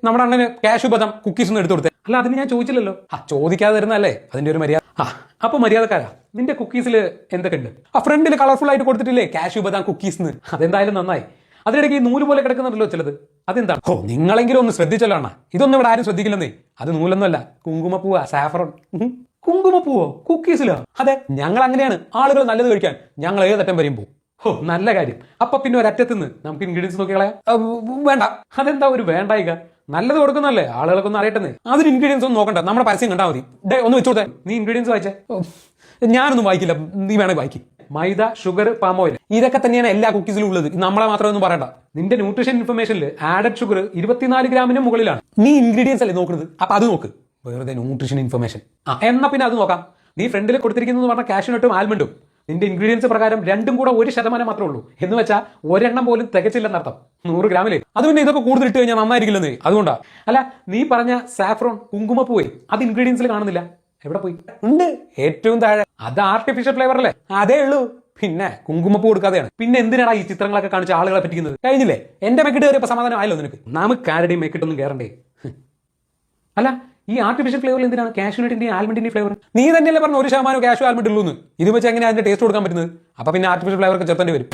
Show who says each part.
Speaker 1: നമ്മുടെ അണ്ണന് കാഷ്യൂ ബദാം കുക്കീസ് ഒന്നും എടുത്തു കൊടുത്തേ. അല്ല അതിന് ഞാൻ ചോദിച്ചില്ലല്ലോ. ചോദിക്കാതെ തരുന്നല്ലേ അതിന്റെ ഒരു മര്യാദ. അപ്പൊ മര്യാദക്കാരാ. നിന്റെ കുക്കീസിൽ എന്തൊക്കെ ഉണ്ട്? ഫ്രണ്ടിൽ കളർഫുൾ ആയിട്ട് കൊടുത്തിട്ടില്ലേ കാഷ്യൂ ബദാം കുക്കീസ്? അതെന്തായാലും നന്നായി. അതിനിടയ്ക്ക് ഈ നൂല് പോലെ കിടക്കുന്നുണ്ടല്ലോ ചിലത്, അതെന്താണ്? നിങ്ങളെങ്കിലും ഒന്ന് ശ്രദ്ധിച്ചല്ലോ അണ്ണ. ഇതൊന്നും ഇവിടെ ആരും ശ്രദ്ധിക്കില്ലെന്നേ. അത് നൂലൊന്നുമല്ല, കുങ്കുമപ്പൂവാ, സാഫറോൺ. കുങ്കുമപ്പൂവോ കുക്കീസിലോ? അതെ, ഞങ്ങൾ അങ്ങനെയാണ്. ആളുകൾ നല്ലത് കഴിക്കാൻ ഞങ്ങൾ ഏതറ്റം വരെയും പോകും. നല്ല കാര്യം. അപ്പൊ പിന്നെ ഒരറ്റത്തുനിന്ന് നമുക്ക് ഇൻഗ്രീഡിയൻസ് നോക്കി കളയാം. വേണ്ട. അതെന്താ ഒരു വേണ്ടായിക? നല്ലത് കൊടുക്കുന്നല്ലേ, ആളുകൾക്ക് ഒന്ന് അറിയട്ടെ. അതിന് ഇൻഗ്രീഡിയൻസ് ഒന്നും നോക്കണ്ട, നമ്മുടെ പരസ്യം കണ്ടാൽ മതി. ഒന്ന് വെച്ചോട്ടെ. നീ ഇൻഗ്രീഡിയൻസ് വായിച്ചേ. ഞാനൊന്നും വായിക്കില്ല, നീ വേണമെങ്കിൽ വായിക്കും. മൈദ, ഷുഗർ, പാം ഓയിൽ, ഇതൊക്കെ തന്നെയാണ് എല്ലാ കുക്കീസിലും ഉള്ളത്. നമ്മളെ മാത്രമൊന്നും പറയണ്ട. നിന്റെ ന്യൂട്രീഷൻ ഇൻഫർമേഷനിൽ ആഡഡ് ഷുഗർ 24 ഗ്രാമിന് മുകളിലാണ്. നീ ഇൻഗ്രീഡിയൻസ് അല്ലേ നോക്കുന്നത്? അപ്പൊ അത് നോക്ക്. വെറുതെ ന്യൂട്രീഷൻ ഇൻഫർമേഷൻ. എന്നാ പിന്നെ അത് നോക്കാം. നീ ഫ്രണ്ടിൽ കൊടുത്തിരിക്കുന്നത് പറഞ്ഞ കാഷ്യൂനട്ടും ആൽമണ്ടും നിന്റെ ഇൻഗ്രീഡിയൻസ് പ്രകാരം രണ്ടും കൂടെ 1% മാത്രമേ ഉള്ളൂ. എന്ന് വെച്ചാൽ ഒരെണ്ണം പോലും തികച്ചില്ലെന്നർത്ഥം. 100 ഗ്രാമിലേ. അത് പിന്നെ ഇതൊക്കെ കൂടുതൽ ഇട്ട് കഴിഞ്ഞാൽ നന്നായിരിക്കില്ലെന്നേ. അതുകൊണ്ടാ. അല്ല, നീ പറഞ്ഞ സാഫ്രോൺ കുങ്കുമപ്പൂവേ, അത് ഇൻഗ്രീഡിയൻസിൽ കാണുന്നില്ല. എവിടെ പോയി? ഉണ്ട്, ഏറ്റവും താഴെ. അത് ആർട്ടിഫിഷ്യൽ ഫ്ലേവർ അല്ലേ? അതേ ഉള്ളൂ. പിന്നെ കുങ്കുമപ്പൂ കൊടുക്കാതെയാണ്. പിന്നെ എന്തിനാണ് ഈ ചിത്രങ്ങളൊക്കെ കാണിച്ച് ആളുകളെ പറ്റിക്കുന്നത്? കഴിഞ്ഞില്ലേ? എന്റെ മെക്കിട്ട് കയറിയപ്പോ സമാധാനം ആയല്ലോ നിനക്ക്. നമുക്ക് ആരുടെയും മെക്കിട്ടൊന്നും കയറണ്ടേ. അല്ല, ഈ ആർട്ടിഫിഷ്യൽ ഫ്ലേവറിൽ എന്തിനാണ് കാഷ്യൂനട്ടിന്റെയും ആൽമണ്ടിന്റെയും ഫ്ലേവർ? നീ തന്നെയല്ലേ പറഞ്ഞു 1% കാഷ്യൂ ആൽമണ്ട് ഉള്ളൂ എന്ന്. ഇത് വെച്ച് എങ്ങനെയാണ് അതിന്റെ ടേസ്റ്റ് കൊടുക്കാൻ പറ്റുന്നത്? അപ്പൊ പിന്നെ ആർട്ടിഫിഷ്യൽ ഫ്ലേവർ ഒക്കെ ചേർത്തേണ്ടി വരും.